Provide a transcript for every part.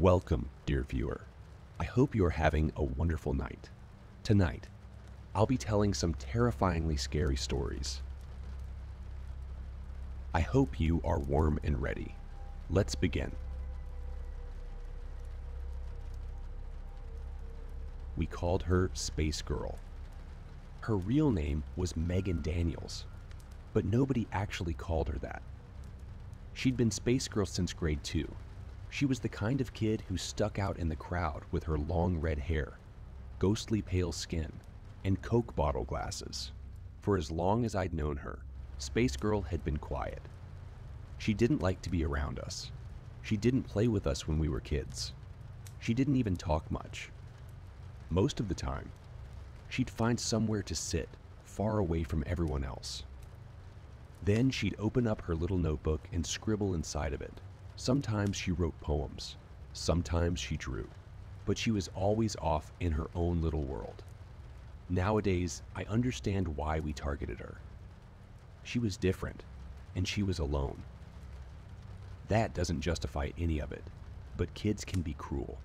Welcome, dear viewer. I hope you are having a wonderful night. Tonight, I'll be telling some terrifyingly scary stories. I hope you are warm and ready. Let's begin. We called her Space Girl. Her real name was Megan Daniels, but nobody actually called her that. She'd been Space Girl since grade 2. She was the kind of kid who stuck out in the crowd with her long red hair, ghostly pale skin, and Coke bottle glasses. For as long as I'd known her, Space Girl had been quiet. She didn't like to be around us. She didn't play with us when we were kids. She didn't even talk much. Most of the time, she'd find somewhere to sit, far away from everyone else. Then she'd open up her little notebook and scribble inside of it. Sometimes she wrote poems, sometimes she drew, but she was always off in her own little world. Nowadays, I understand why we targeted her. She was different, and she was alone. That doesn't justify any of it, but kids can be cruel.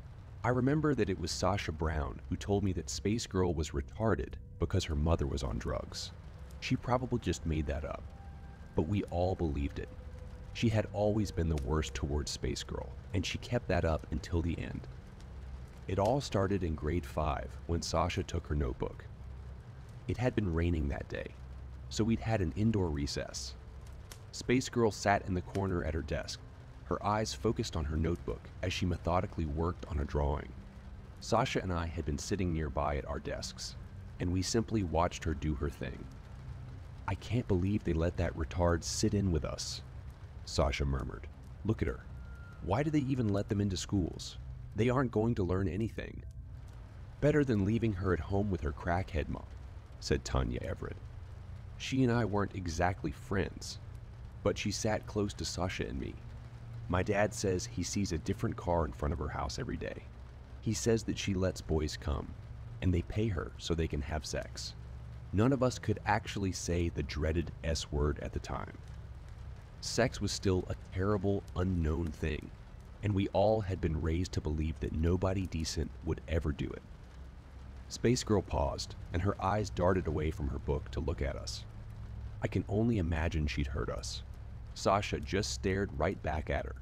I remember that it was Sasha Brown who told me that Space Girl was retarded because her mother was on drugs. She probably just made that up, but we all believed it. She had always been the worst towards Space Girl, and she kept that up until the end. It all started in grade 5 when Sasha took her notebook. It had been raining that day, so we'd had an indoor recess. Space Girl sat in the corner at her desk, her eyes focused on her notebook as she methodically worked on a drawing. Sasha and I had been sitting nearby at our desks, and we simply watched her do her thing. "I can't believe they let that retard sit in with us," Sasha murmured. "Look at her. Why do they even let them into schools? They aren't going to learn anything." "Better than leaving her at home with her crackhead mom," said Tanya Everett. She and I weren't exactly friends, but she sat close to Sasha and me. "My dad says he sees a different car in front of her house every day. He says that she lets boys come, and they pay her so they can have sex." None of us could actually say the dreaded S word at the time. Sex was still a terrible, unknown thing, and we all had been raised to believe that nobody decent would ever do it. Space Girl paused, and her eyes darted away from her book to look at us. I can only imagine she'd heard us. Sasha just stared right back at her.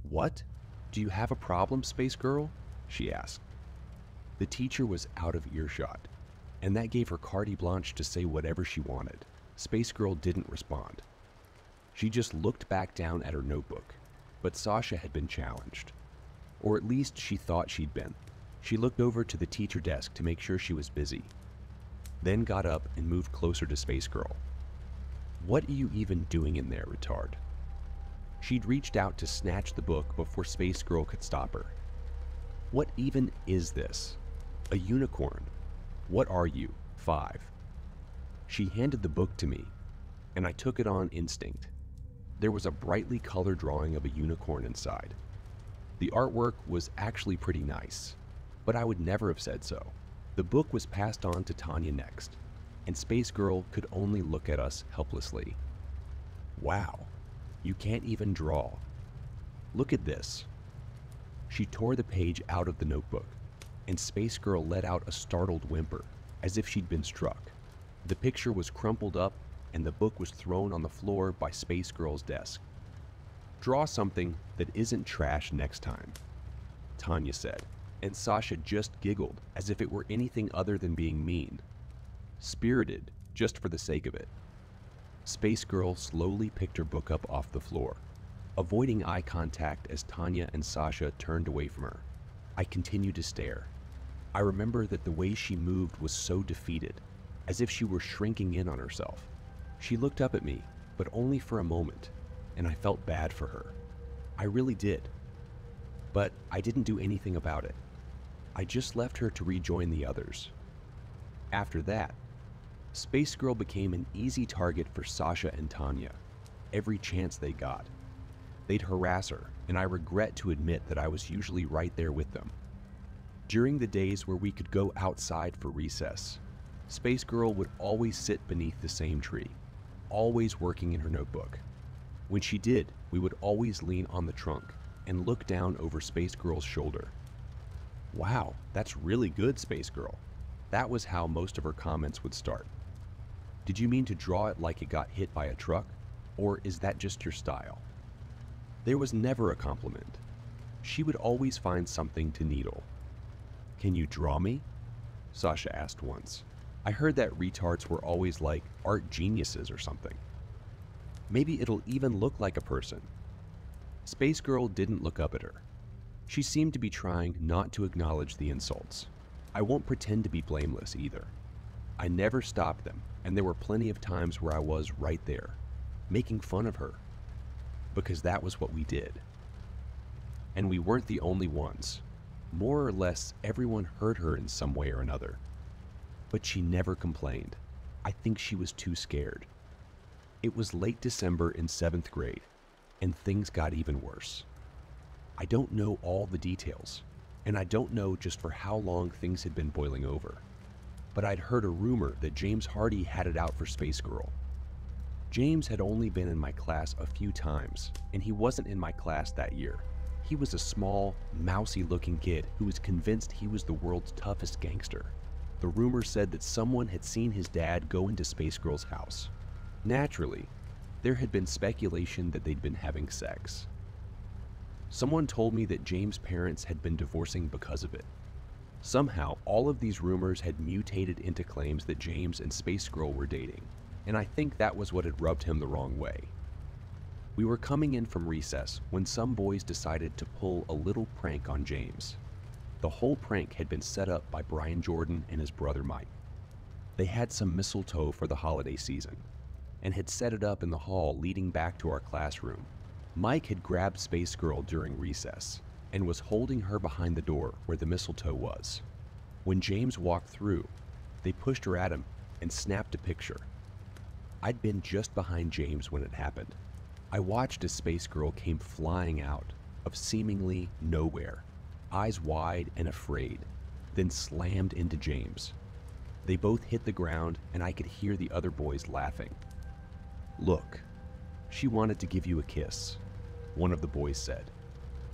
"What? Do you have a problem, Space Girl?" she asked. The teacher was out of earshot, and that gave her carte blanche to say whatever she wanted. Space Girl didn't respond. She just looked back down at her notebook, but Sasha had been challenged. Or at least she thought she'd been. She looked over to the teacher desk to make sure she was busy, then got up and moved closer to Space Girl. "What are you even doing in there, retard?" She'd reached out to snatch the book before Space Girl could stop her. "What even is this? A unicorn? What are you, 5?" She handed the book to me, and I took it on instinct. There was a brightly colored drawing of a unicorn inside. The artwork was actually pretty nice, but I would never have said so. The book was passed on to Tanya next, and Space Girl could only look at us helplessly. "Wow, you can't even draw. Look at this." She tore the page out of the notebook, and Space Girl let out a startled whimper, as if she'd been struck. The picture was crumpled up, and the book was thrown on the floor by Space Girl's desk. "Draw something that isn't trash next time," Tanya said, and Sasha just giggled as if it were anything other than being mean. Spirited, just for the sake of it. Space Girl slowly picked her book up off the floor, avoiding eye contact as Tanya and Sasha turned away from her. I continued to stare. I remember that the way she moved was so defeated, as if she were shrinking in on herself. She looked up at me, but only for a moment, and I felt bad for her. I really did. But I didn't do anything about it. I just left her to rejoin the others. After that, Space Girl became an easy target for Sasha and Tanya, every chance they got. They'd harass her, and I regret to admit that I was usually right there with them. During the days where we could go outside for recess, Space Girl would always sit beneath the same tree, always working in her notebook. When she did, we would always lean on the trunk, and looked down over Space Girl's shoulder. "Wow, that's really good, Space Girl." That was how most of her comments would start. "Did you mean to draw it like it got hit by a truck? Or is that just your style?" There was never a compliment. She would always find something to needle. "Can you draw me?" Sasha asked once. "I heard that retards were always like art geniuses or something. Maybe it'll even look like a person." Space Girl didn't look up at her. She seemed to be trying not to acknowledge the insults. I won't pretend to be blameless either. I never stopped them, and there were plenty of times where I was right there, making fun of her, because that was what we did. And we weren't the only ones. More or less, everyone heard her in some way or another. But she never complained. I think she was too scared. It was late December in 7th grade, and things got even worse. I don't know all the details, and I don't know just for how long things had been boiling over. But I'd heard a rumor that James Hardy had it out for Space Girl. James had only been in my class a few times, and he wasn't in my class that year. He was a small, mousy-looking kid who was convinced he was the world's toughest gangster. The rumor said that someone had seen his dad go into Space Girl's house. Naturally, there had been speculation that they'd been having sex. Someone told me that James' parents had been divorcing because of it. Somehow, all of these rumors had mutated into claims that James and Space Girl were dating, and I think that was what had rubbed him the wrong way. We were coming in from recess when some boys decided to pull a little prank on James. The whole prank had been set up by Brian Jordan and his brother Mike. They had some mistletoe for the holiday season, and had set it up in the hall leading back to our classroom. Mike had grabbed Space Girl during recess and was holding her behind the door where the mistletoe was. When James walked through, they pushed her at him and snapped a picture. I'd been just behind James when it happened. I watched as Space Girl came flying out of seemingly nowhere, eyes wide and afraid, then slammed into James. They both hit the ground and I could hear the other boys laughing. "Look, she wanted to give you a kiss," one of the boys said.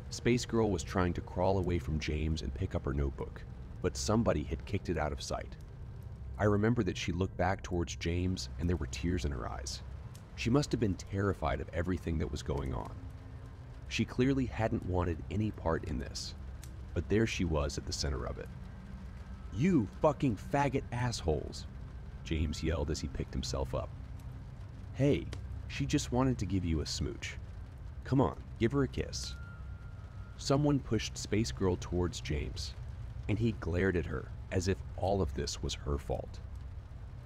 Space Girl was trying to crawl away from James and pick up her notebook, but somebody had kicked it out of sight. I remember that she looked back towards James and there were tears in her eyes. She must have been terrified of everything that was going on. She clearly hadn't wanted any part in this, but there she was at the center of it. "You fucking faggot assholes," James yelled as he picked himself up. "Hey, she just wanted to give you a smooch. Come on, give her a kiss." Someone pushed Space Girl towards James, and he glared at her as if all of this was her fault.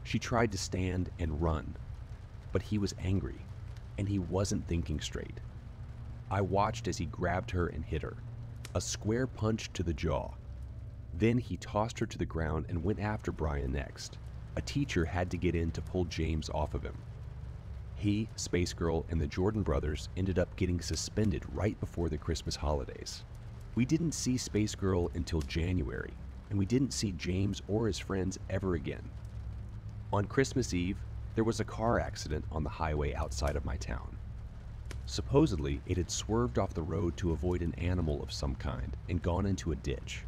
She tried to stand and run, but he was angry, and he wasn't thinking straight. I watched as he grabbed her and hit her, a square punch to the jaw. Then he tossed her to the ground and went after Brian next. A teacher had to get in to pull James off of him. He, Space Girl, and the Jordan brothers ended up getting suspended right before the Christmas holidays. We didn't see Space Girl until January, and we didn't see James or his friends ever again. On Christmas Eve, there was a car accident on the highway outside of my town. Supposedly, it had swerved off the road to avoid an animal of some kind and gone into a ditch.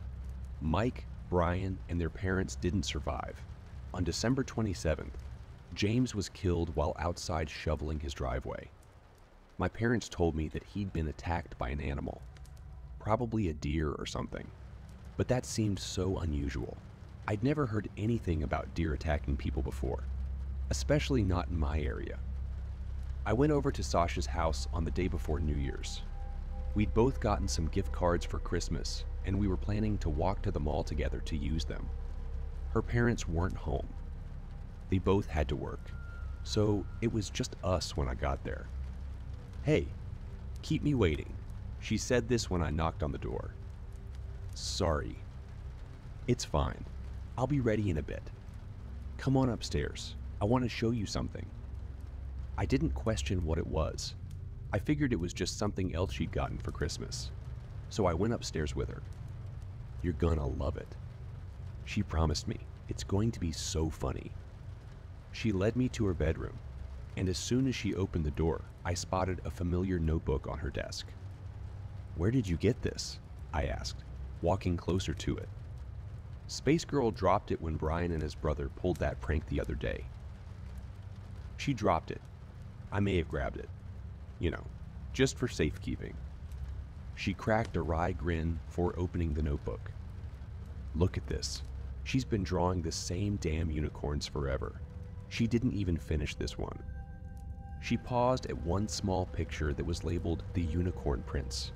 Mike, Brian, and their parents didn't survive. On December 27th, James was killed while outside shoveling his driveway. My parents told me that he'd been attacked by an animal, probably a deer or something, but that seemed so unusual. I'd never heard anything about deer attacking people before, especially not in my area. I went over to Sasha's house on the day before New Year's. We'd both gotten some gift cards for Christmas, and we were planning to walk to the mall together to use them. Her parents weren't home. They both had to work, so it was just us when I got there. "Hey, keep me waiting." She said this when I knocked on the door. "Sorry." "It's fine. I'll be ready in a bit. Come on upstairs. I want to show you something." I didn't question what it was. I figured it was just something else she'd gotten for Christmas. So I went upstairs with her. "You're gonna love it," she promised me. "It's going to be so funny." She led me to her bedroom, and as soon as she opened the door, I spotted a familiar notebook on her desk. "Where did you get this?" I asked, walking closer to it. "Space Girl dropped it when Brian and his brother pulled that prank the other day." She dropped it. I may have grabbed it. You know, just for safekeeping. She cracked a wry grin before opening the notebook. "Look at this. She's been drawing the same damn unicorns forever. She didn't even finish this one." She paused at one small picture that was labeled the Unicorn Prince.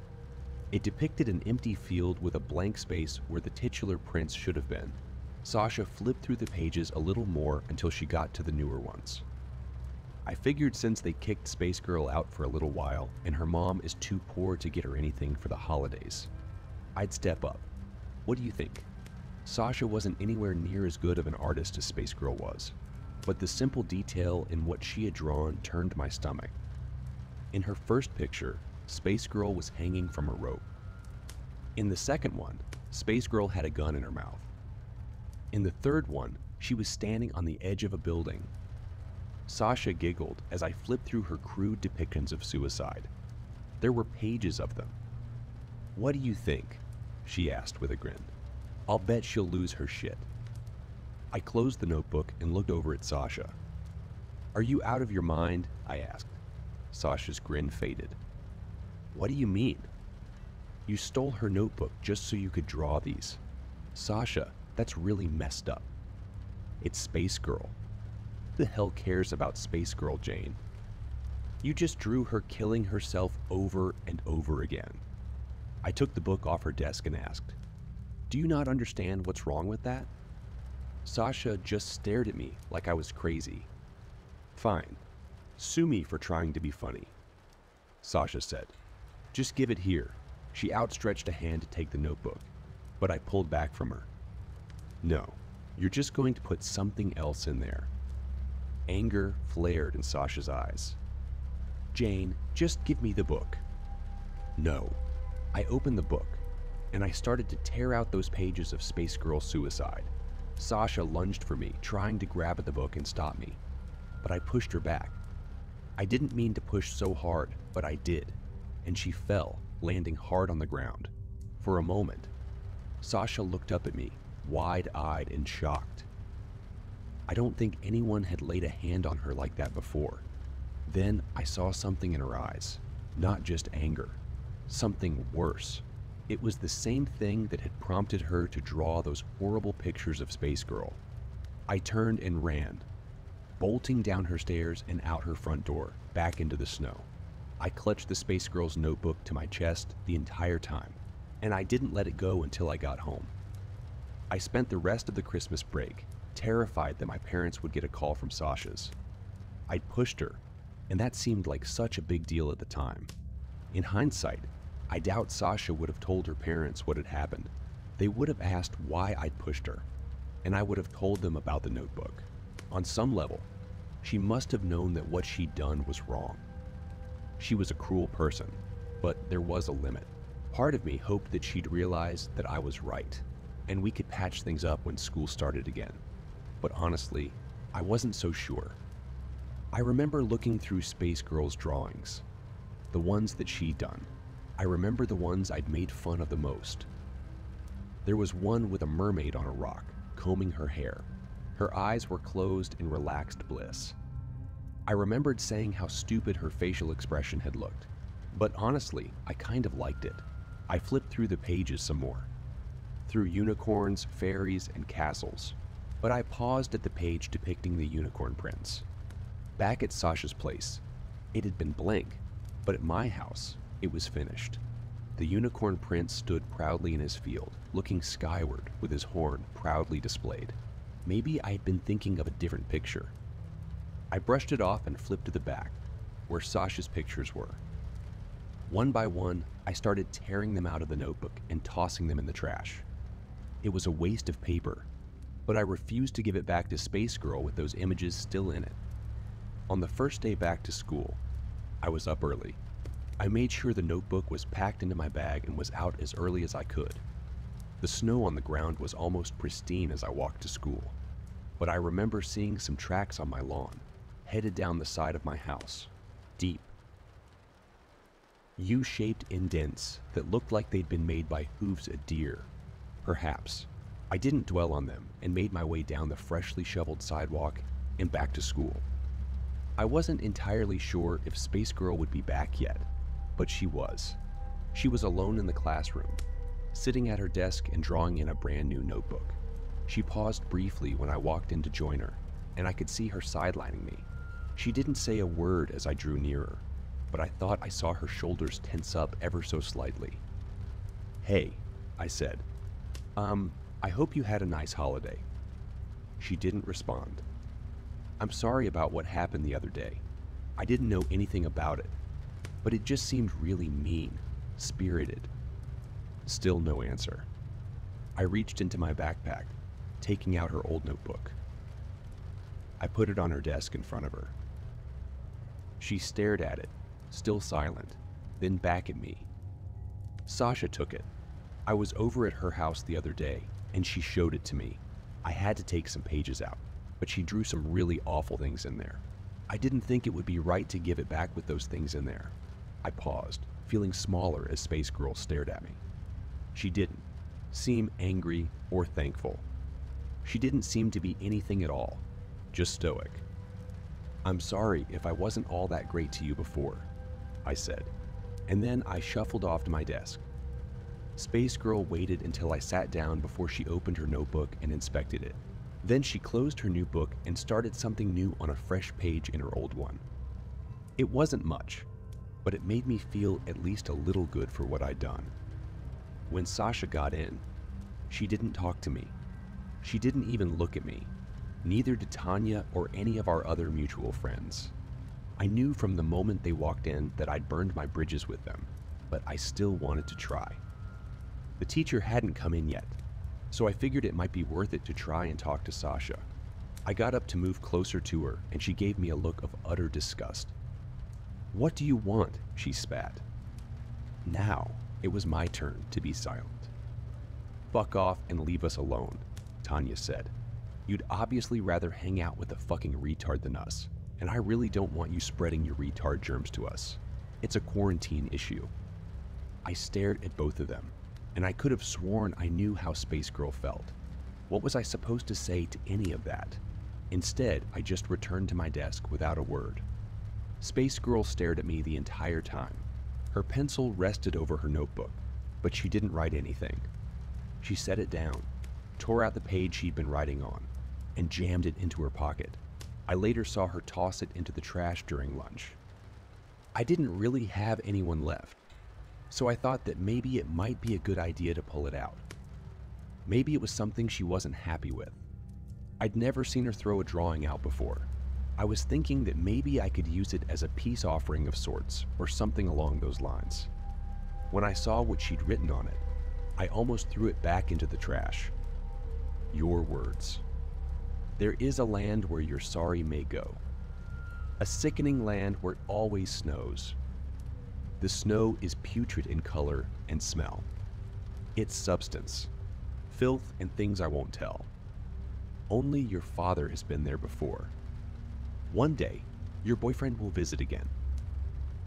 It depicted an empty field with a blank space where the titular prince should have been. Sasha flipped through the pages a little more until she got to the newer ones. "I figured since they kicked Space Girl out for a little while and her mom is too poor to get her anything for the holidays, I'd step up. What do you think?" Sasha wasn't anywhere near as good of an artist as Space Girl was, but the simple detail in what she had drawn turned my stomach. In her first picture, Space Girl was hanging from a rope. In the second one, Space Girl had a gun in her mouth. In the third one, she was standing on the edge of a building. Sasha giggled as I flipped through her crude depictions of suicide. There were pages of them. "What do you think?" she asked with a grin. "I'll bet she'll lose her shit." I closed the notebook and looked over at Sasha. "Are you out of your mind?" I asked. Sasha's grin faded. "What do you mean?" "You stole her notebook just so you could draw these. Sasha, that's really messed up. It's Space Girl. Who the hell cares about Space Girl, Jane? You just drew her killing herself over and over again." I took the book off her desk and asked, "Do you not understand what's wrong with that?" Sasha just stared at me like I was crazy. "Fine. Sue me for trying to be funny," Sasha said. "Just give it here." She outstretched a hand to take the notebook, but I pulled back from her. "No, you're just going to put something else in there." Anger flared in Sasha's eyes. "Jane, just give me the book." "No." I opened the book, and I started to tear out those pages of Space Girl suicide. Sasha lunged for me, trying to grab at the book and stop me, but I pushed her back. I didn't mean to push so hard, but I did, and she fell, landing hard on the ground. For a moment, Sasha looked up at me, wide-eyed and shocked. I don't think anyone had laid a hand on her like that before. Then I saw something in her eyes, not just anger, something worse. It was the same thing that had prompted her to draw those horrible pictures of Space Girl. I turned and ran, bolting down her stairs and out her front door, back into the snow. I clutched the Space Girl's notebook to my chest the entire time, and I didn't let it go until I got home. I spent the rest of the Christmas break terrified that my parents would get a call from Sasha's. I'd pushed her, and that seemed like such a big deal at the time. In hindsight, I doubt Sasha would have told her parents what had happened. They would have asked why I'd pushed her, and I would have told them about the notebook. On some level, she must have known that what she'd done was wrong. She was a cruel person, but there was a limit. Part of me hoped that she'd realize that I was right, and we could patch things up when school started again. But honestly, I wasn't so sure. I remember looking through Space Girl's drawings, the ones that she'd done. I remember the ones I'd made fun of the most. There was one with a mermaid on a rock, combing her hair. Her eyes were closed in relaxed bliss. I remembered saying how stupid her facial expression had looked, but honestly, I kind of liked it. I flipped through the pages some more, through unicorns, fairies, and castles, but I paused at the page depicting the Unicorn Prince. Back at Sasha's place, it had been blank, but at my house, it was finished. The Unicorn Prince stood proudly in his field, looking skyward with his horn proudly displayed. Maybe I had been thinking of a different picture. I brushed it off and flipped to the back, where Sasha's pictures were. One by one, I started tearing them out of the notebook and tossing them in the trash. It was a waste of paper, but I refused to give it back to Space Girl with those images still in it. On the first day back to school, I was up early. I made sure the notebook was packed into my bag and was out as early as I could. The snow on the ground was almost pristine as I walked to school, but I remember seeing some tracks on my lawn, headed down the side of my house, deep. U-shaped indents that looked like they'd been made by hooves of deer. Perhaps. I didn't dwell on them and made my way down the freshly shoveled sidewalk and back to school. I wasn't entirely sure if Space Girl would be back yet, but she was. She was alone in the classroom, sitting at her desk and drawing in a brand new notebook. She paused briefly when I walked in to join her, and I could see her sidelining me. She didn't say a word as I drew nearer, but I thought I saw her shoulders tense up ever so slightly. "Hey," I said. I hope you had a nice holiday." She didn't respond. "I'm sorry about what happened the other day. I didn't know anything about it, but it just seemed really mean, spirited." Still no answer. I reached into my backpack, taking out her old notebook. I put it on her desk in front of her. She stared at it, still silent, then back at me. "Sasha took it. I was over at her house the other day, and she showed it to me. I had to take some pages out, but she drew some really awful things in there. I didn't think it would be right to give it back with those things in there." I paused, feeling smaller as Space Girl stared at me. She didn't seem angry or thankful. She didn't seem to be anything at all, just stoic. "I'm sorry if I wasn't all that great to you before," I said, and then I shuffled off to my desk. Space Girl waited until I sat down before she opened her notebook and inspected it. Then she closed her new book and started something new on a fresh page in her old one. It wasn't much, but it made me feel at least a little good for what I'd done. When Sasha got in, she didn't talk to me. She didn't even look at me. Neither did Tanya or any of our other mutual friends. I knew from the moment they walked in that I'd burned my bridges with them, but I still wanted to try. The teacher hadn't come in yet, so I figured it might be worth it to try and talk to Sasha. I got up to move closer to her, and she gave me a look of utter disgust. "What do you want?" she spat. Now it was my turn to be silent. "Fuck off and leave us alone," Tanya said. "You'd obviously rather hang out with a fucking retard than us, and I really don't want you spreading your retard germs to us. It's a quarantine issue." I stared at both of them, and I could have sworn I knew how Space Girl felt. What was I supposed to say to any of that? Instead, I just returned to my desk without a word. Space Girl stared at me the entire time. Her pencil rested over her notebook, but she didn't write anything. She set it down, tore out the page she'd been writing on, and jammed it into her pocket. I later saw her toss it into the trash during lunch. I didn't really have anyone left, so I thought that maybe it might be a good idea to pull it out. Maybe it was something she wasn't happy with. I'd never seen her throw a drawing out before. I was thinking that maybe I could use it as a peace offering of sorts, or something along those lines. When I saw what she'd written on it, I almost threw it back into the trash. Your words. "There is a land where your sorry may go. A sickening land where it always snows. The snow is putrid in color and smell. Its substance, filth and things I won't tell. Only your father has been there before. One day, your boyfriend will visit again.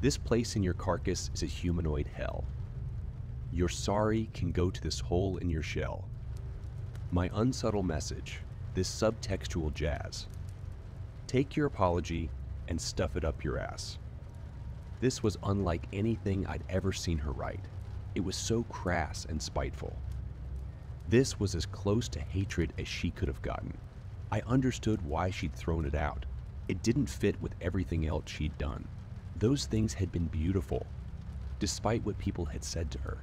This place in your carcass is a humanoid hell. Your sorry can go to this hole in your shell. My unsubtle message, this subtextual jazz. Take your apology and stuff it up your ass." This was unlike anything I'd ever seen her write. It was so crass and spiteful. This was as close to hatred as she could have gotten. I understood why she'd thrown it out. It didn't fit with everything else she'd done. Those things had been beautiful, despite what people had said to her.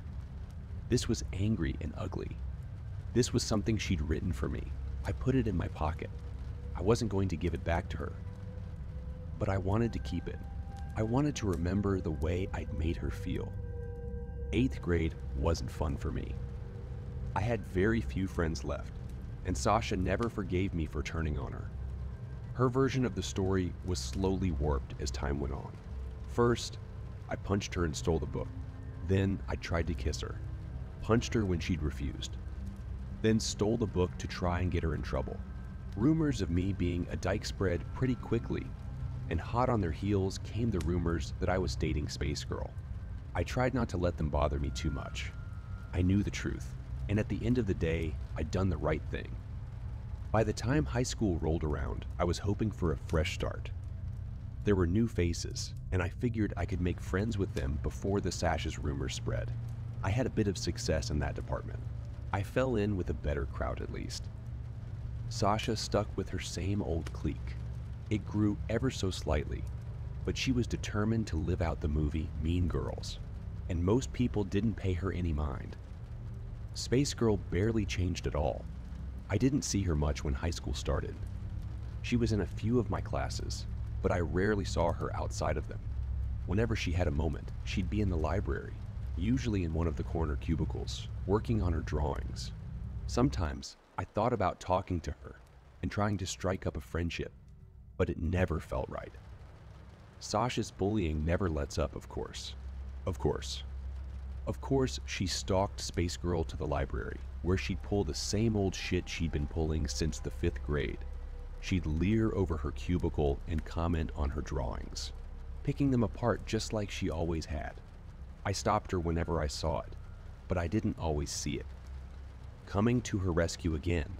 This was angry and ugly. This was something she'd written for me. I put it in my pocket. I wasn't going to give it back to her, but I wanted to keep it. I wanted to remember the way I'd made her feel. 8th grade wasn't fun for me. I had very few friends left, and Sasha never forgave me for turning on her. Her version of the story was slowly warped as time went on. First, I punched her and stole the book. Then I tried to kiss her, punched her when she'd refused. Then stole the book to try and get her in trouble. Rumors of me being a dyke spread pretty quickly, and hot on their heels came the rumors that I was dating Space Girl. I tried not to let them bother me too much. I knew the truth, and at the end of the day, I'd done the right thing. By the time high school rolled around, I was hoping for a fresh start. There were new faces, and I figured I could make friends with them before the Sasha's rumors spread. I had a bit of success in that department. I fell in with a better crowd at least. Sasha stuck with her same old clique. It grew ever so slightly, but she was determined to live out the movie Mean Girls, and most people didn't pay her any mind. Space Girl barely changed at all. I didn't see her much when high school started. She was in a few of my classes, but I rarely saw her outside of them. Whenever she had a moment, she'd be in the library, usually in one of the corner cubicles, working on her drawings. Sometimes I thought about talking to her and trying to strike up a friendship, but it never felt right. Sasha's bullying never lets up, of course. Of course, she stalked Space Girl to the library, where she'd pull the same old shit she'd been pulling since the 5th grade. She'd leer over her cubicle and comment on her drawings, picking them apart just like she always had. I stopped her whenever I saw it, but I didn't always see it. Coming to her rescue again.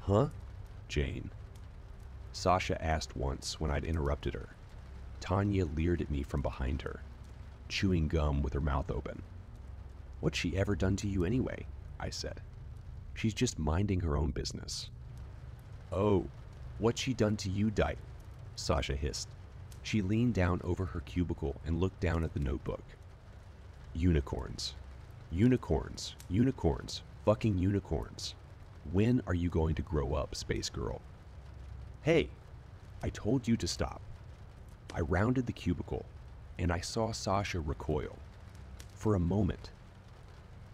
"Huh, Jane?" Sasha asked once when I'd interrupted her. Tanya leered at me from behind her, chewing gum with her mouth open. "What's she ever done to you anyway?" I said. "She's just minding her own business." "Oh, what's she done to you, Dyke?" Sasha hissed. She leaned down over her cubicle and looked down at the notebook. "Unicorns. Unicorns. Unicorns. Fucking unicorns. When are you going to grow up, Space Girl?" "Hey, I told you to stop." I rounded the cubicle, and I saw Sasha recoil. For a moment,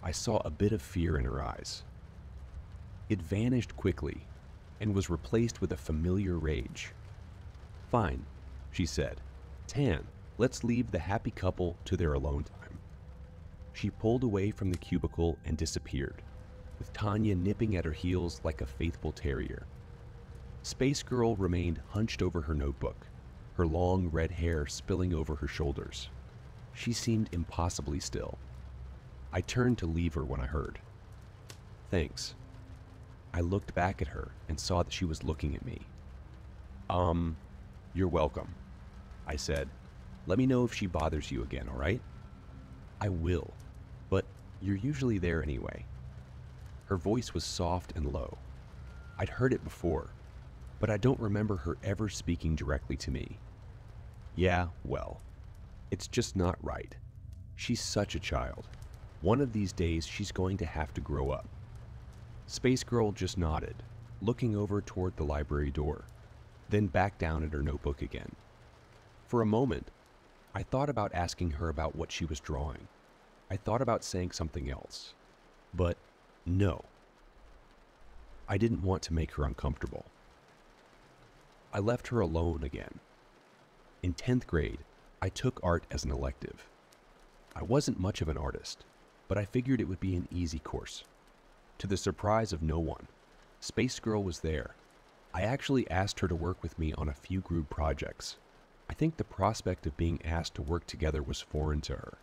I saw a bit of fear in her eyes. It vanished quickly and was replaced with a familiar rage. "Fine," she said. "Tan, let's leave the happy couple to their alone time." She pulled away from the cubicle and disappeared, with Tanya nipping at her heels like a faithful terrier. Space Girl remained hunched over her notebook, her long red hair spilling over her shoulders. She seemed impossibly still. I turned to leave her when I heard, "Thanks." I looked back at her and saw that she was looking at me. You're welcome," I said. "Let me know if she bothers you again, all right?" "I will, but you're usually there anyway." Her voice was soft and low. I'd heard it before, but I don't remember her ever speaking directly to me. "Yeah, well, it's just not right. She's such a child. One of these days she's going to have to grow up." Space Girl just nodded, looking over toward the library door, then back down at her notebook again. For a moment, I thought about asking her about what she was drawing. I thought about saying something else, but no. I didn't want to make her uncomfortable. I left her alone again. In 10th grade, I took art as an elective. I wasn't much of an artist, but I figured it would be an easy course. To the surprise of no one, Space Girl was there. I actually asked her to work with me on a few group projects. I think the prospect of being asked to work together was foreign to her.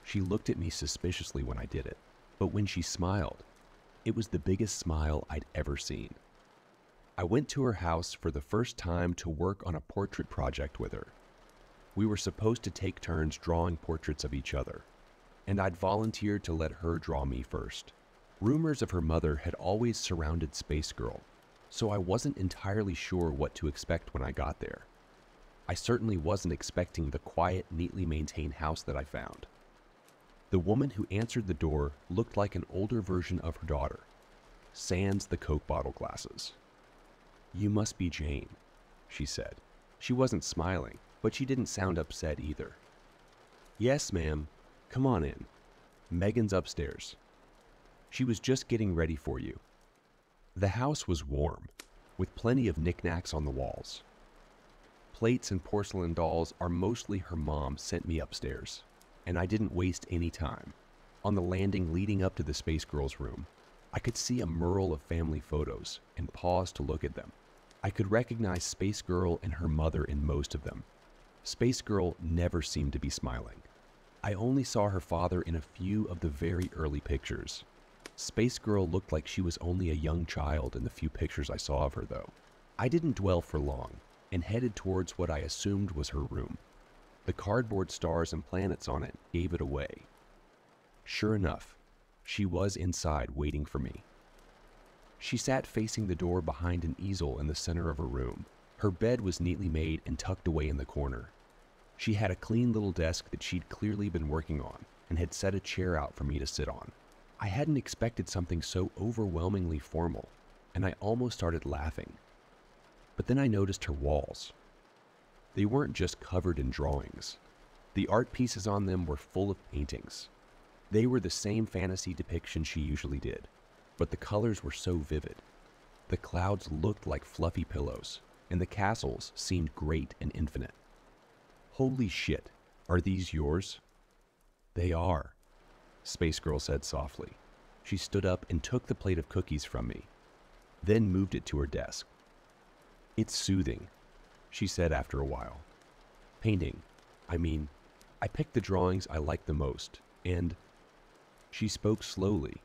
She looked at me suspiciously when I did it, but when she smiled, it was the biggest smile I'd ever seen. I went to her house for the first time to work on a portrait project with her. We were supposed to take turns drawing portraits of each other, and I'd volunteered to let her draw me first. Rumors of her mother had always surrounded Space Girl, so I wasn't entirely sure what to expect when I got there. I certainly wasn't expecting the quiet, neatly maintained house that I found. The woman who answered the door looked like an older version of her daughter, sans the Coke bottle glasses. "You must be Jane," she said. She wasn't smiling, but she didn't sound upset either. "Yes, ma'am. Come on in. Megan's upstairs. She was just getting ready for you." The house was warm, with plenty of knickknacks on the walls. Plates and porcelain dolls are mostly her mom sent me upstairs, and I didn't waste any time. On the landing leading up to the Space Girl's room, I could see a mural of family photos and paused to look at them. I could recognize Space Girl and her mother in most of them. Space Girl never seemed to be smiling. I only saw her father in a few of the very early pictures. Space Girl looked like she was only a young child in the few pictures I saw of her, though. I didn't dwell for long and headed towards what I assumed was her room. The cardboard stars and planets on it gave it away. Sure enough, she was inside waiting for me. She sat facing the door behind an easel in the center of her room. Her bed was neatly made and tucked away in the corner. She had a clean little desk that she'd clearly been working on and had set a chair out for me to sit on. I hadn't expected something so overwhelmingly formal, and I almost started laughing. But then I noticed her walls. They weren't just covered in drawings. The art pieces on them were full of paintings. They were the same fantasy depiction she usually did, but the colors were so vivid. The clouds looked like fluffy pillows, and the castles seemed great and infinite. Holy shit, are these yours? They are, Space Girl said softly. She stood up and took the plate of cookies from me, then moved it to her desk. It's soothing, she said after a while. Painting, I picked the drawings I liked the most, and she spoke slowly,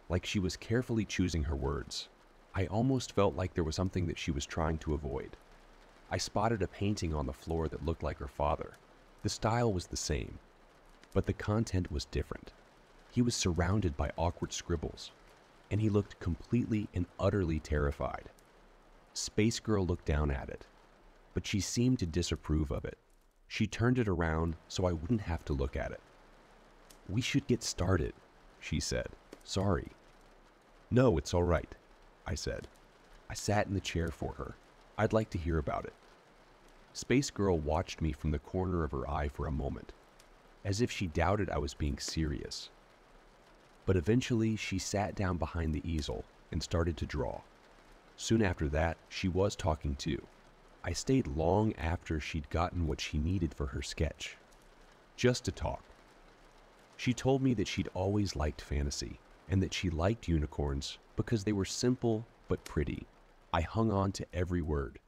like she was carefully choosing her words. I almost felt like there was something that she was trying to avoid. I spotted a painting on the floor that looked like her father. The style was the same, but the content was different. He was surrounded by awkward scribbles, and he looked completely and utterly terrified. Space Girl looked down at it, but she seemed to disapprove of it. She turned it around so I wouldn't have to look at it. We should get started, she said. Sorry. No, it's all right, I said. I sat in the chair for her. I'd like to hear about it. Space Girl watched me from the corner of her eye for a moment, as if she doubted I was being serious. But eventually, she sat down behind the easel and started to draw. Soon after that, she was talking too. I stayed long after she'd gotten what she needed for her sketch, just to talk. She told me that she'd always liked fantasy, and that she liked unicorns because they were simple but pretty. I hung on to every word,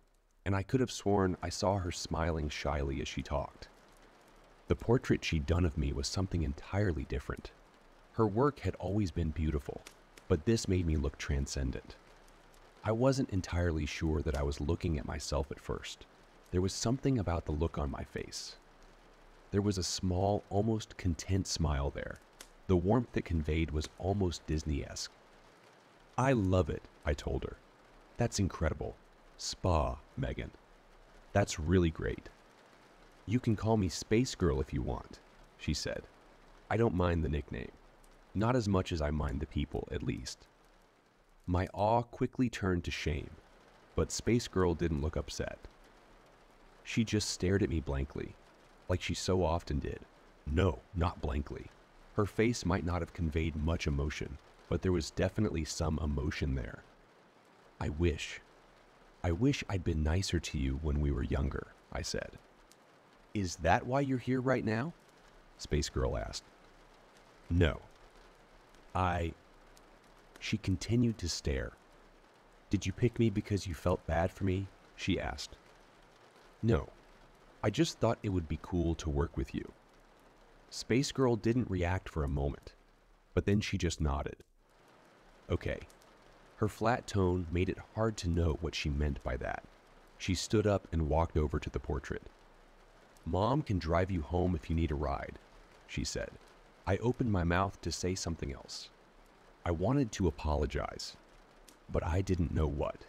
and I could have sworn I saw her smiling shyly as she talked. The portrait she'd done of me was something entirely different. Her work had always been beautiful, but this made me look transcendent. I wasn't entirely sure that I was looking at myself at first. There was something about the look on my face. There was a small, almost content smile there. The warmth it conveyed was almost Disney-esque. I love it, I told her. That's incredible. Spa, Megan. That's really great. You can call me Space Girl if you want, she said. I don't mind the nickname. Not as much as I mind the people, at least. My awe quickly turned to shame, but Space Girl didn't look upset. She just stared at me blankly, like she so often did. No, not blankly. Her face might not have conveyed much emotion, but there was definitely some emotion there. I wish I'd been nicer to you when we were younger, I said. Is that why you're here right now? Space Girl asked. No. She continued to stare. Did you pick me because you felt bad for me? She asked. No. I just thought it would be cool to work with you. Space Girl didn't react for a moment, but then she just nodded. Okay. Her flat tone made it hard to know what she meant by that. She stood up and walked over to the portrait. Mom can drive you home if you need a ride, she said. I opened my mouth to say something else. I wanted to apologize, but I didn't know what.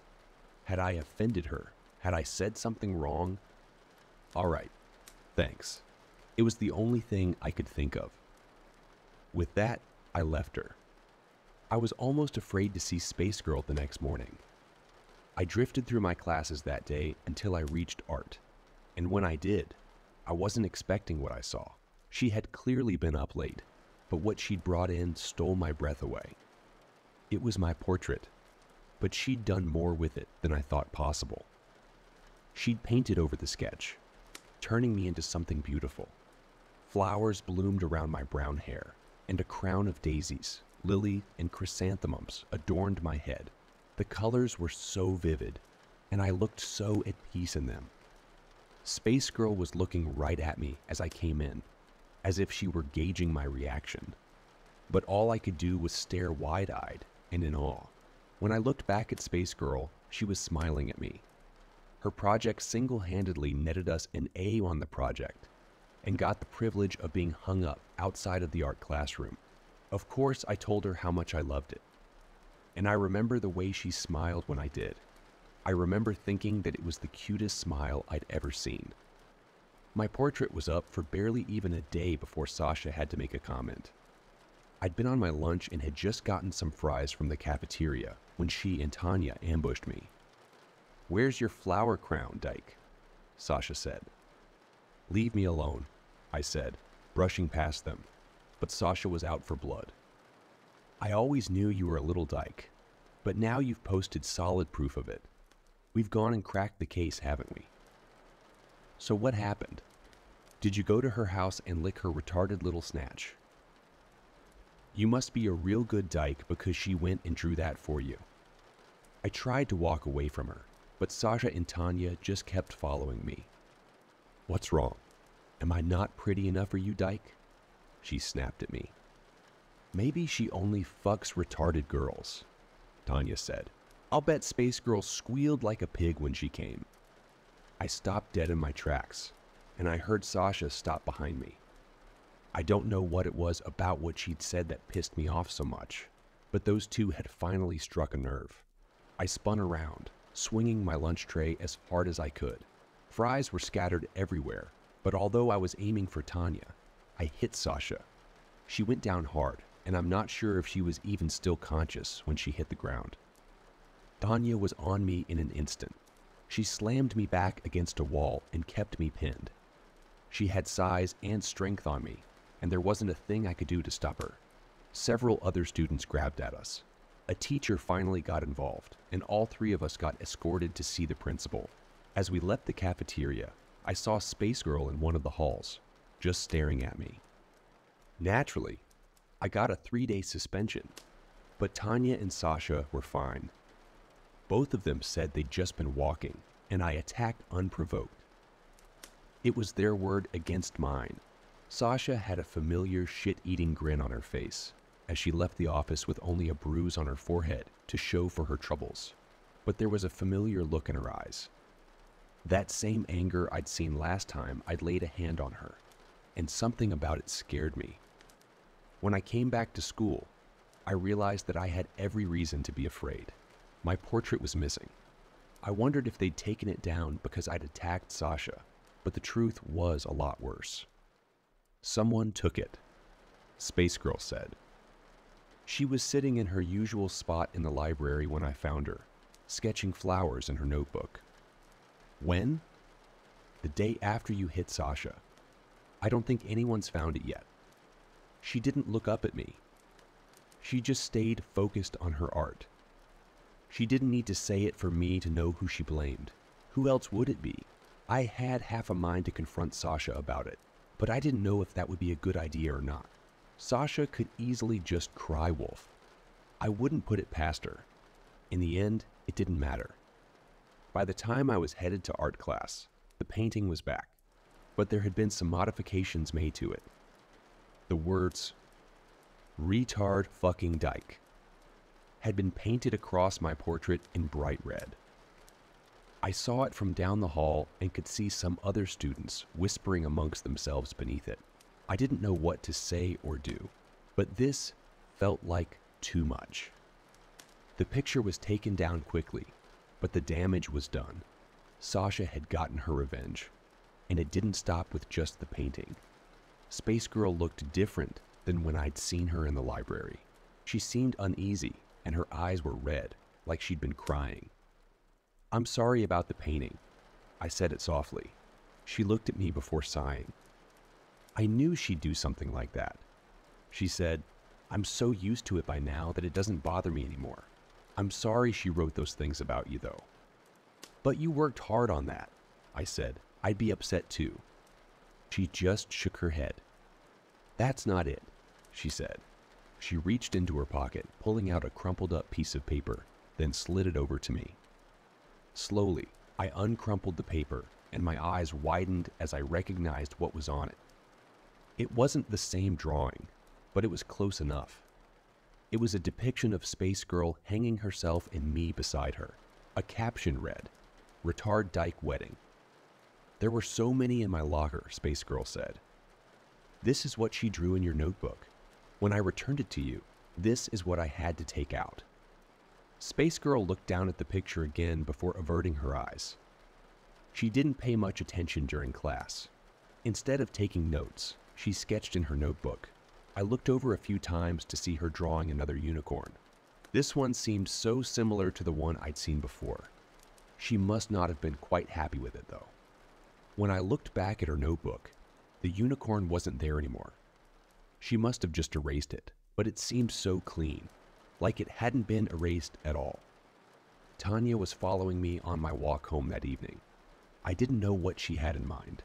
Had I offended her? Had I said something wrong? All right, thanks. It was the only thing I could think of. With that, I left her. I was almost afraid to see Space Girl the next morning. I drifted through my classes that day until I reached art, and when I did, I wasn't expecting what I saw. She had clearly been up late, but what she'd brought in stole my breath away. It was my portrait, but she'd done more with it than I thought possible. She'd painted over the sketch, turning me into something beautiful. Flowers bloomed around my brown hair, and a crown of daisies, lily, and chrysanthemums adorned my head. The colors were so vivid, and I looked so at peace in them. Space Girl was looking right at me as I came in. as if she were gauging my reaction. But all I could do was stare wide-eyed and in awe. When I looked back at Space Girl, she was smiling at me. Her project single-handedly netted us an A on the project and got the privilege of being hung up outside of the art classroom. Of course, I told her how much I loved it. And I remember the way she smiled when I did. I remember thinking that it was the cutest smile I'd ever seen. My portrait was up for barely even a day before Sasha had to make a comment. I'd been on my lunch and had just gotten some fries from the cafeteria when she and Tanya ambushed me. "Where's your flower crown, Dyke?" Sasha said. "Leave me alone," I said, brushing past them, but Sasha was out for blood. "I always knew you were a little dyke, but now you've posted solid proof of it. We've gone and cracked the case, haven't we?" "So what happened? Did you go to her house and lick her retarded little snatch?" "You must be a real good dyke because she went and drew that for you." I tried to walk away from her, but Sasha and Tanya just kept following me. "What's wrong? Am I not pretty enough for you, Dyke?" She snapped at me. "Maybe she only fucks retarded girls," Tanya said. "I'll bet Space Girl squealed like a pig when she came." I stopped dead in my tracks, and I heard Sasha stop behind me. I don't know what it was about what she'd said that pissed me off so much, but those two had finally struck a nerve. I spun around, swinging my lunch tray as hard as I could. Fries were scattered everywhere, but although I was aiming for Tanya, I hit Sasha. She went down hard, and I'm not sure if she was even still conscious when she hit the ground. Tanya was on me in an instant. She slammed me back against a wall and kept me pinned. She had size and strength on me, and there wasn't a thing I could do to stop her. Several other students grabbed at us. A teacher finally got involved, and all three of us got escorted to see the principal. As we left the cafeteria, I saw Space Girl in one of the halls, just staring at me. Naturally, I got a 3-day suspension, but Tanya and Sasha were fine. Both of them said they'd just been walking, and I attacked unprovoked. It was their word against mine. Sasha had a familiar shit-eating grin on her face as she left the office with only a bruise on her forehead to show for her troubles, but there was a familiar look in her eyes. That same anger I'd seen last time I'd laid a hand on her, and something about it scared me. When I came back to school, I realized that I had every reason to be afraid. My portrait was missing. I wondered if they'd taken it down because I'd attacked Sasha, but the truth was a lot worse. "Someone took it," Space Girl said. She was sitting in her usual spot in the library when I found her, sketching flowers in her notebook. "When?" "The day after you hit Sasha. I don't think anyone's found it yet." She didn't look up at me. She just stayed focused on her art. She didn't need to say it for me to know who she blamed. Who else would it be? I had half a mind to confront Sasha about it, but I didn't know if that would be a good idea or not. Sasha could easily just cry wolf. I wouldn't put it past her. In the end, it didn't matter. By the time I was headed to art class, the painting was back, but there had been some modifications made to it. The words, "Retard fucking Dyke," had been painted across my portrait in bright red. I saw it from down the hall and could see some other students whispering amongst themselves beneath it. I didn't know what to say or do, but this felt like too much. The picture was taken down quickly, but the damage was done. Sasha had gotten her revenge, and it didn't stop with just the painting. Space Girl looked different than when I'd seen her in the library. She seemed uneasy, and her eyes were red, like she'd been crying. "I'm sorry about the painting," I said it softly. She looked at me before sighing. I knew she'd do something like that. She said, "I'm so used to it by now that it doesn't bother me anymore. I'm sorry she wrote those things about you, though." "But you worked hard on that," I said. "I'd be upset too." She just shook her head. "That's not it," she said. She reached into her pocket, pulling out a crumpled up piece of paper, then slid it over to me. Slowly, I uncrumpled the paper, and my eyes widened as I recognized what was on it. It wasn't the same drawing, but it was close enough. It was a depiction of Space Girl hanging herself and me beside her. A caption read, "Retard Dyke Wedding." "There were so many in my locker," Space Girl said. "This is what she drew in your notebook. When I returned it to you, this is what I had to take out." Space Girl looked down at the picture again before averting her eyes. She didn't pay much attention during class. Instead of taking notes, she sketched in her notebook. I looked over a few times to see her drawing another unicorn. This one seemed so similar to the one I'd seen before. She must not have been quite happy with it, though. When I looked back at her notebook, the unicorn wasn't there anymore. She must have just erased it, but it seemed so clean, like it hadn't been erased at all. Tanya was following me on my walk home that evening. I didn't know what she had in mind,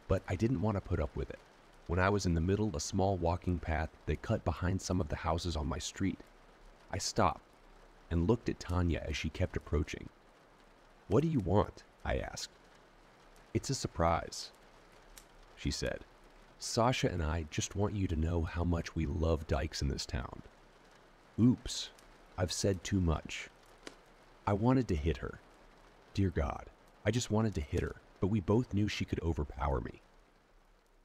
but I didn't want to put up with it. When I was in the middle of a small walking path that cut behind some of the houses on my street, I stopped and looked at Tanya as she kept approaching. "What do you want?" I asked. "It's a surprise," she said. "Sasha and I just want you to know how much we love dykes in this town." Oops, I've said too much. I wanted to hit her. Dear God, I just wanted to hit her, but we both knew she could overpower me.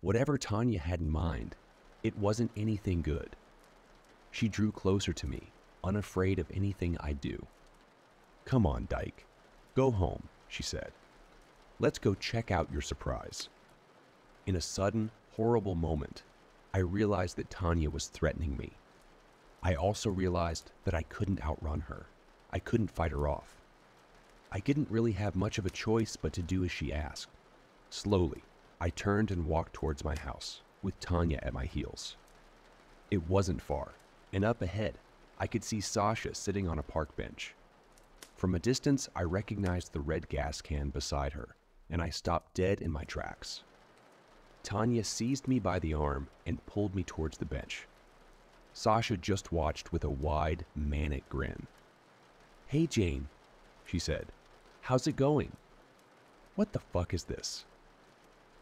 Whatever Tanya had in mind, it wasn't anything good. She drew closer to me, unafraid of anything I do. "Come on, Dyke. Go home," she said. "Let's go check out your surprise." In a sudden, horrible moment, I realized that Tanya was threatening me. I also realized that I couldn't outrun her. I couldn't fight her off. I didn't really have much of a choice but to do as she asked. Slowly, I turned and walked towards my house, with Tanya at my heels. It wasn't far, and up ahead, I could see Sasha sitting on a park bench. From a distance, I recognized the red gas can beside her, and I stopped dead in my tracks. Tanya seized me by the arm and pulled me towards the bench. Sasha just watched with a wide, manic grin. "Hey, Jane," she said. "How's it going?" "What the fuck is this?"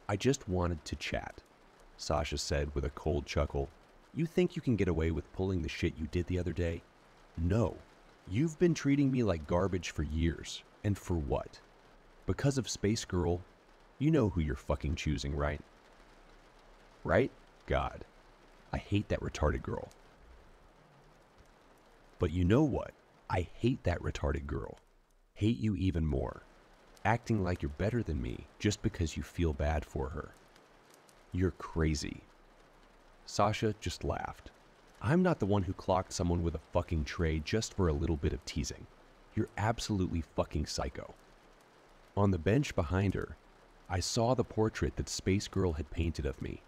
"I just wanted to chat," Sasha said with a cold chuckle. "You think you can get away with pulling the shit you did the other day? No. You've been treating me like garbage for years. And for what? Because of Space Girl? You know who you're fucking choosing, right? Right? God. I hate that retarded girl. But you know what? I hate that retarded girl. Hate you even more. Acting like you're better than me just because you feel bad for her. You're crazy." Sasha just laughed. "I'm not the one who clocked someone with a fucking tray just for a little bit of teasing. You're absolutely fucking psycho." On the bench behind her, I saw the portrait that Space Girl had painted of me.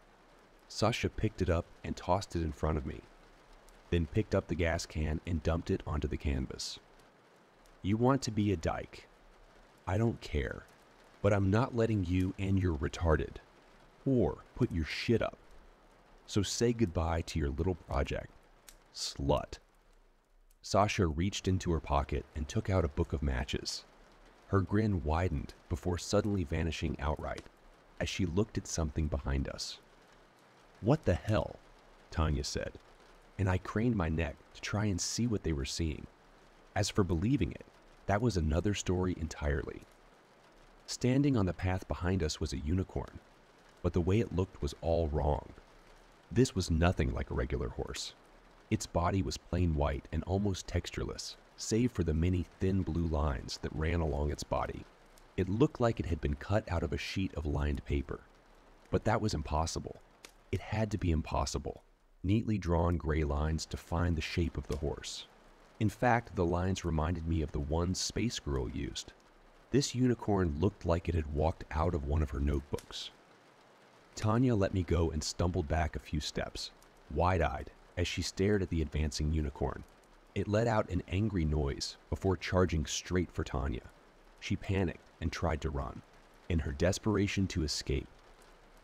Sasha picked it up and tossed it in front of me, then picked up the gas can and dumped it onto the canvas. "You want to be a dyke. I don't care, but I'm not letting you and your retarded, or put your shit up. So say goodbye to your little project, slut." Sasha reached into her pocket and took out a book of matches. Her grin widened before suddenly vanishing outright as she looked at something behind us. "What the hell?" Tanya said, and I craned my neck to try and see what they were seeing. As for believing it, that was another story entirely. Standing on the path behind us was a unicorn, but the way it looked was all wrong. This was nothing like a regular horse. Its body was plain white and almost textureless, save for the many thin blue lines that ran along its body. It looked like it had been cut out of a sheet of lined paper. But that was impossible. It had to be impossible. Neatly drawn gray lines defined the shape of the horse. In fact, the lines reminded me of the ones Space Girl used. This unicorn looked like it had walked out of one of her notebooks. Tanya let me go and stumbled back a few steps, wide-eyed, as she stared at the advancing unicorn. It let out an angry noise before charging straight for Tanya. She panicked and tried to run. In her desperation to escape,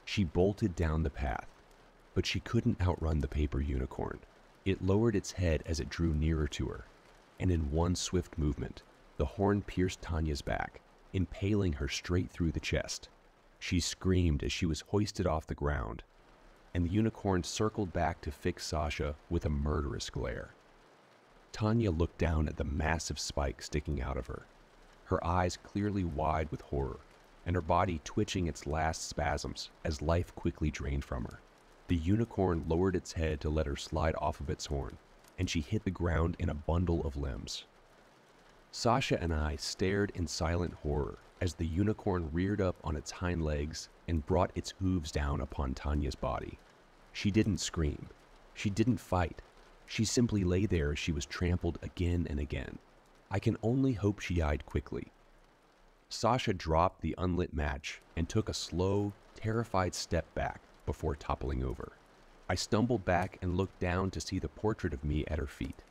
she bolted down the path, but she couldn't outrun the paper unicorn. It lowered its head as it drew nearer to her, and in one swift movement, the horn pierced Tanya's back, impaling her straight through the chest. She screamed as she was hoisted off the ground. and the unicorn circled back to fix Sasha with a murderous glare. Tanya looked down at the massive spike sticking out of her, her eyes clearly wide with horror, and her body twitching its last spasms as life quickly drained from her. The unicorn lowered its head to let her slide off of its horn, and she hit the ground in a bundle of limbs. Sasha and I stared in silent horror as the unicorn reared up on its hind legs and brought its hooves down upon Tanya's body. She didn't scream. She didn't fight. She simply lay there as she was trampled again and again. I can only hope she died quickly. Sasha dropped the unlit match and took a slow, terrified step back before toppling over. I stumbled back and looked down to see the portrait of me at her feet.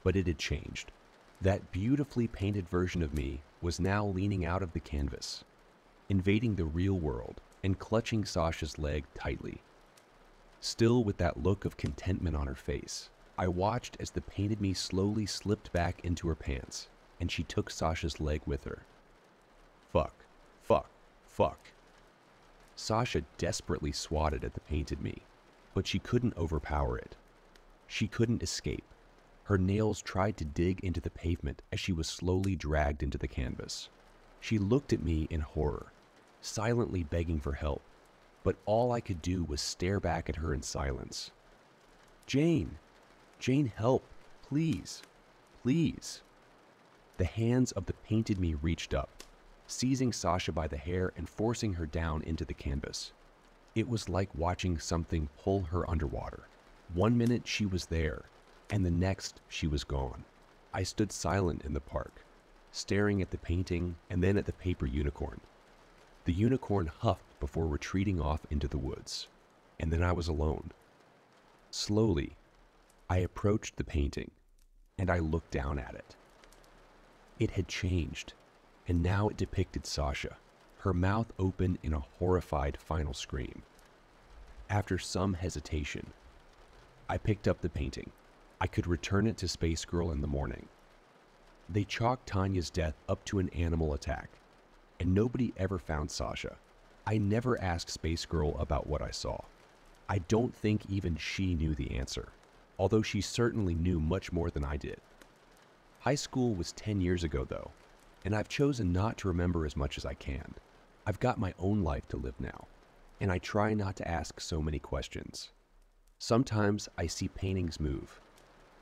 But it had changed. That beautifully painted version of me was now leaning out of the canvas, invading the real world and clutching Sasha's leg tightly. Still with that look of contentment on her face, I watched as the painted me slowly slipped back into her pants, and she took Sasha's leg with her. Fuck, fuck, fuck. Sasha desperately swatted at the painted me, but she couldn't overpower it. She couldn't escape. Her nails tried to dig into the pavement as she was slowly dragged into the canvas. She looked at me in horror, silently begging for help, but all I could do was stare back at her in silence. Jane! Jane, help! Please! Please! The hands of the painted me reached up, seizing Sasha by the hair and forcing her down into the canvas. It was like watching something pull her underwater. One minute she was there, and the next she was gone. I stood silent in the park, staring at the painting and then at the paper unicorn. The unicorn huffed before retreating off into the woods, and then I was alone. Slowly, I approached the painting, and I looked down at it. It had changed, and now it depicted Sasha, her mouth open in a horrified final scream. After some hesitation, I picked up the painting. I could return it to Space Girl in the morning. They chalked Tanya's death up to an animal attack, and nobody ever found Sasha. I never asked Space Girl about what I saw. I don't think even she knew the answer, although she certainly knew much more than I did. High school was 10 years ago though, and I've chosen not to remember as much as I can. I've got my own life to live now, and I try not to ask so many questions. Sometimes I see paintings move,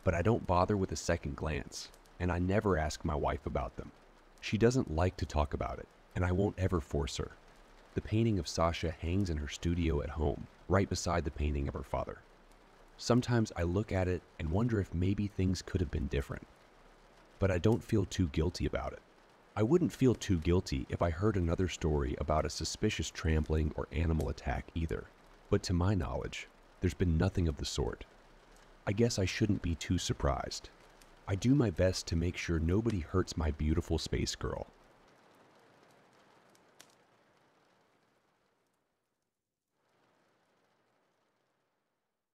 but I don't bother with a second glance, and I never ask my wife about them. She doesn't like to talk about it, and I won't ever force her. The painting of Sasha hangs in her studio at home, right beside the painting of her father. Sometimes I look at it and wonder if maybe things could have been different, but I don't feel too guilty about it. I wouldn't feel too guilty if I heard another story about a suspicious trampling or animal attack either, but to my knowledge, there's been nothing of the sort. I guess I shouldn't be too surprised. I do my best to make sure nobody hurts my beautiful space girl,